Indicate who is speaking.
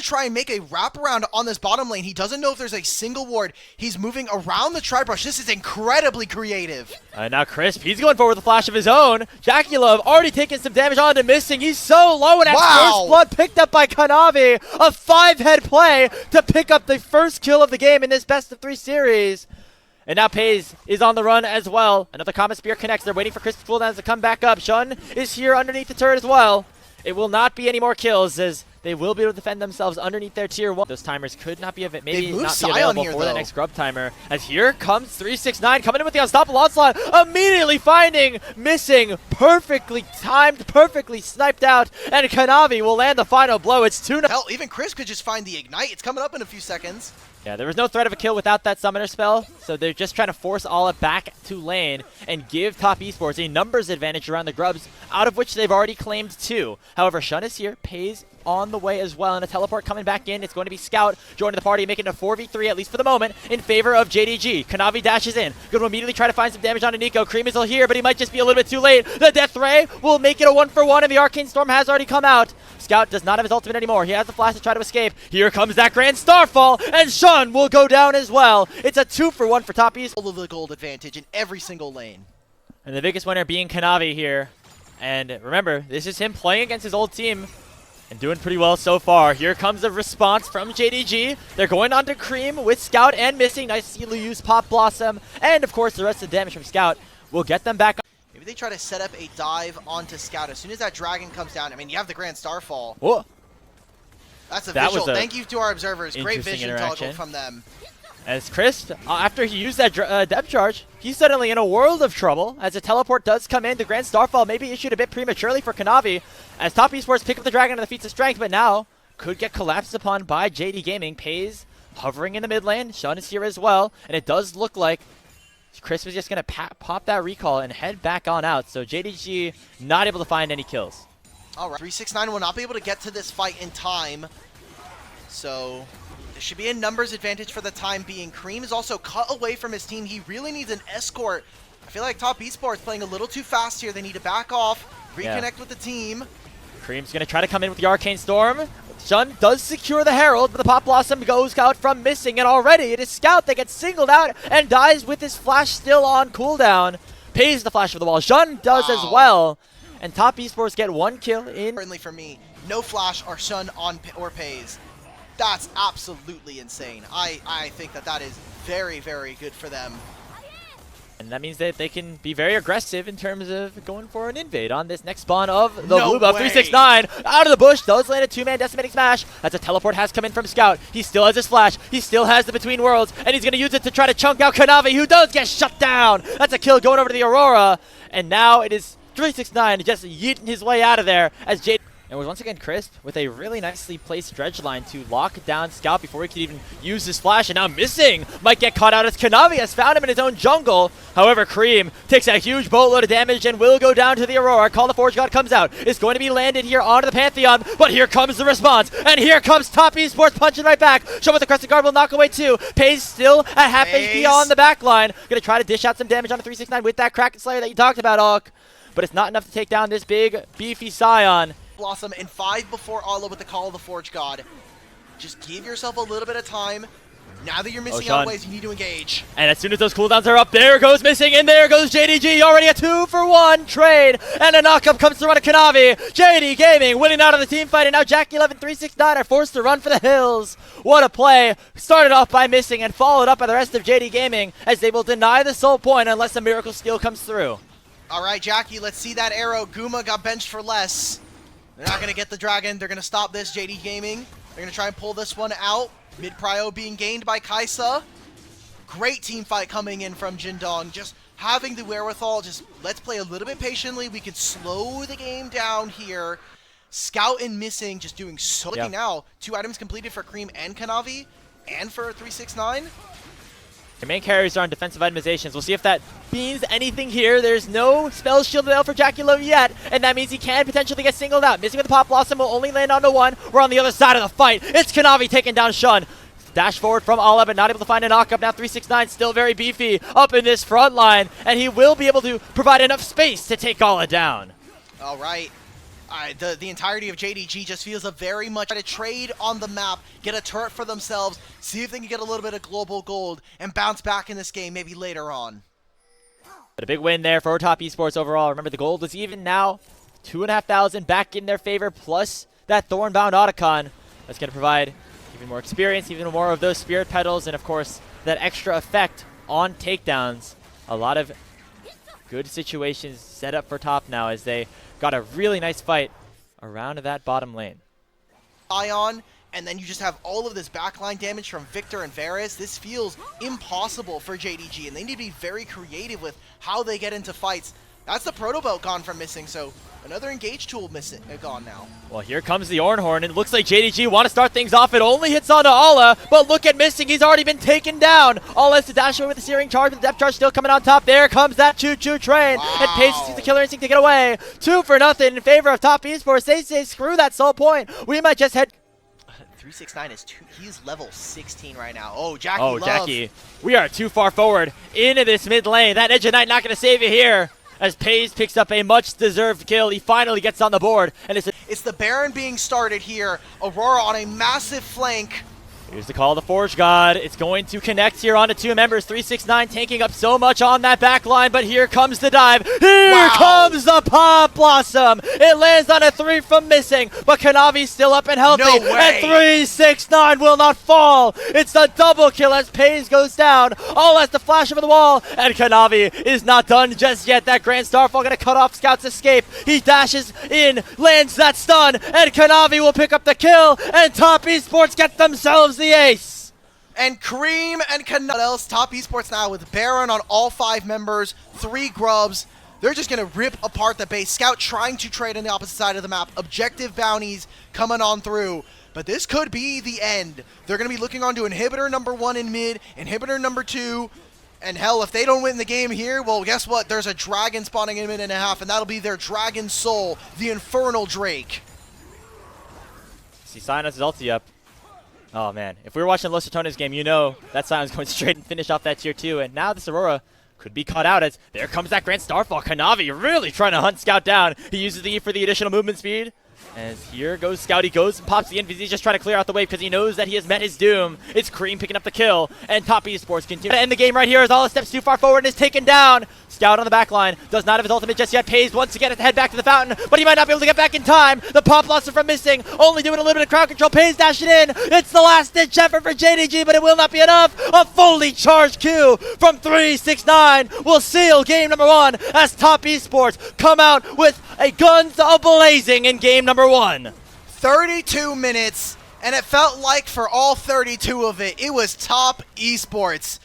Speaker 1: try and make a wraparound on this bottom lane. He doesn't know if there's a single ward. He's moving around the tri-brush. This is incredibly creative.
Speaker 2: Now Crisp, he's going forward with a flash of his own. JackeyLove already taking some damage onto Missing. He's so low, and that's first blood picked up by Kanavi. A 5-head play to pick up the first kill of the game in this best-of-3 series. And now Pays is on the run as well. Another Comet Spear connects. They're waiting for Crisp's cooldowns to come back up. Shun is here underneath the turret as well. It will not be any more kills, as they will be able to defend themselves underneath their tier 1. Those timers could not be maybe not be available for the next grub timer. As here comes 369 coming in with the unstoppable onslaught, immediately finding Missing, perfectly timed, perfectly sniped out, and Kanavi will land the final blow. It's 2-0.
Speaker 1: Hell, even Chris could just find the ignite. It's coming up in a few seconds.
Speaker 2: Yeah, there was no threat of a kill without that summoner spell, so they're just trying to force Alla back to lane and give Top Esports a numbers advantage around the grubs, out of which they've already claimed 2. However, Shun is here, Pays on the way as well, and a teleport coming back in. It's going to be Scout joining the party, making it a 4v3, at least for the moment, in favor of JDG. Kanavi dashes in. Going to immediately try to find some damage onto Nico. Cream is still here, but he might just be a little bit too late. The Death Ray will make it a 1-for-1, and the Arcane Storm has already come out. Scout does not have his ultimate anymore. He has the flash to try to escape. Here comes that Grand Starfall, and Shun will go down as well. It's a 2-for-1 for Top East.
Speaker 1: All of the gold advantage in every single lane.
Speaker 2: And the biggest winner being Kanavi here. And remember, this is him playing against his old team and doing pretty well so far. Here comes the response from JDG. They're going on to Cream with Scout and Missing. Nice to see use Pop Blossom. And of course, the rest of the damage from Scout will get them back.
Speaker 1: Maybe they try to set up a dive onto Scout. As soon as that dragon comes down, I mean, you have the Grand Starfall.
Speaker 2: Whoa.
Speaker 1: That's a visual. Thank you to our observers. Great vision toggle from them.
Speaker 2: As Chris, after he used that depth charge, he's suddenly in a world of trouble. As a teleport does come in, the Grand Starfall may be issued a bit prematurely for Kanavi, as Top Esports pick up the dragon on the feats of strength, but now could get collapsed upon by JD Gaming. Pays hovering in the mid lane. Shun is here as well, and it does look like Chris is just going to pop that recall and head back on out. So JDG not able to find any kills.
Speaker 1: All right, 369 will not be able to get to this fight in time. So there should be a numbers advantage for the time being. Cream is also cut away from his team. He really needs an escort. I feel like Top Esports playing a little too fast here. They need to back off, reconnect with the team.
Speaker 2: Cream's going to try to come in with the Arcane Storm. Shun does secure the Herald, but the Pop Blossom goes out from Missing, and already it is Scout that gets singled out and dies with his flash still on cooldown. Pays the flash for the wall. Shun does as well, and Top Esports get 1 kill in.
Speaker 1: Certainly for me, no flash or Shun on or Pays. That's absolutely insane. I think that is very, very good for them.
Speaker 2: And that means that they can be very aggressive in terms of going for an invade on this next spawn of the blue buff. 369 out of the bush, does land a 2-man decimating smash. As a teleport has come in from Scout. He still has his flash. He still has the Between Worlds, and he's going to use it to try to chunk out Kanavi, who does get shut down. That's a kill going over to the Aurora. And now it is 369 just yeeting his way out of there as Jade. And was once again Crisp with a really nicely placed dredge line to lock down Scout before he could even use his flash. And now Missing might get caught out as Kanavi has found him in his own jungle. However, Cream takes a huge boatload of damage and will go down to the Aurora. Call the Forge God comes out. It's going to be landed here onto the Pantheon, but here comes the response. And here comes Top Esports punching right back. Show with the Crescent Guard will knock away 2. Pays still at half HP on the back line. Gonna try to dish out some damage on the 369 with that Kraken Slayer that you talked about, Hulk. But it's not enough to take down this big, beefy Scion.
Speaker 1: Blossom and 5 before Alla with the Call of the Forge God. Just give yourself a little bit of time. Now that you're missing out ways, you need to engage.
Speaker 2: And as soon as those cooldowns are up, there goes Missing, and there goes JDG. Already a 2-for-1 trade, and a knockup comes to run a Kanavi. JD Gaming winning out of the team fight, and now JackeyLove and 369 are forced to run for the hills. What a play. Started off by Missing and followed up by the rest of JD Gaming, as they will deny the soul point unless a miracle steal comes through.
Speaker 1: All right, Jackie, let's see that arrow. Guma got benched for less. They're not going to get the dragon. They're going to stop this, JD Gaming. They're going to try and pull this one out. Mid-prio being gained by Kaisa. Great team fight coming in from Jindong. Just having the wherewithal. Just let's play a little bit patiently. We can slow the game down here. Scout and Missing just doing so. Looking now, 2 items completed for Cream and Kanavi and for 369.
Speaker 2: Your main carries are on defensive itemizations. We'll see if that means anything here. There's no spell shielded out for JackeyLove yet, and that means he can potentially get singled out. Missing with the Pop Blossom will only land onto 1. We're on the other side of the fight. It's Kanavi taking down Shun. Dash forward from Alla, but not able to find a knockup. Now 369 still very beefy up in this front line, and he will be able to provide enough space to take Alla down.
Speaker 1: All right. The entirety of JDG just feels a very much try to trade on the map, get a turret for themselves, see if they can get a little bit of global gold, and bounce back in this game maybe later on.
Speaker 2: But a big win there for Top Esports overall. Remember, the gold is even now. 2,500 back in their favor, plus that Thornbound Otacon. That's going to provide even more experience, even more of those Spirit Petals, and of course, that extra effect on takedowns. A lot of good situations set up for Top now as they got a really nice fight around that bottom lane.
Speaker 1: Ion, and then you just have all of this backline damage from Victor and Varus. This feels impossible for JDG, and they need to be very creative with how they get into fights. That's the Proto Belt gone from missing, so another engage tool missing gone now.
Speaker 2: Well, here comes the Ornhorn, and it looks like JDG want to start things off. It only hits onto Ala, but look at Missing. He's already been taken down. Ala has to dash away with the Searing Charge, but the Depth Charge still coming on top. There comes that choo-choo train.
Speaker 1: Wow.
Speaker 2: And Pace sees the Killer Instinct to get away. 2-0 in favor of Top Esports. They say, screw that Soul Point. We might just head...
Speaker 1: 369 is he's level 16 right now. Oh, Jackie.
Speaker 2: Oh, Jackie. We are too far forward into this mid lane. That Edge of Night not going to save you here. As Paze picks up a much-deserved kill. He finally gets on the board. And
Speaker 1: it's the Baron being started here. Aurora on a massive flank.
Speaker 2: Here's the call of the Forge God. It's going to connect here onto two members. 369 tanking up so much on that back line, but here comes the dive. Here comes the Pop Blossom. It lands on a 3 from Missing, but Kanavi's still up and healthy.
Speaker 1: No way.
Speaker 2: And 369 will not fall. It's a double kill as Paze goes down. All has to flash over the wall, and Kanavi is not done just yet. That Grand Starfall going to cut off Scout's escape. He dashes in, lands that stun, and Kanavi will pick up the kill, and Top Esports get themselves the ace.
Speaker 1: And Cream and What else? Top Esports now with Baron on all 5 members, 3 grubs. They're just going to rip apart the base. Scout trying to trade on the opposite side of the map. Objective bounties coming on through. But this could be the end. They're going to be looking on to inhibitor number 1 in mid, inhibitor number 2. And hell, if they don't win the game here, well, guess what? There's a dragon spawning in a minute and a half, and that'll be their Dragon Soul, the Infernal Drake.
Speaker 2: See Sion's ulti up. Oh man, if we were watching Los Satona's game, you know that Sion's going straight and finish off that tier 2, and now this Aurora could be caught out as there comes that Grand Starfall. Kanavi really trying to hunt Scout down. He uses the E for the additional movement speed. As here goes Scout, he goes and pops the invis. He's just trying to clear out the wave because he knows that he has met his doom. It's Cream picking up the kill, and Top Esports continue to end the game right here as Ala steps too far forward and is taken down. Scout on the back line does not have his ultimate just yet. Pays once again to head back to the fountain, but he might not be able to get back in time. The Pop Blossom from Missing, only doing a little bit of crowd control. Pays dashing in. It's the last ditch effort for JDG, but it will not be enough. A fully charged Q from 369 will seal game number 1 as Top Esports come out with a guns a-blazing in game number 1.
Speaker 1: 32 minutes, and it felt like for all 32 of it, it was Top Esports.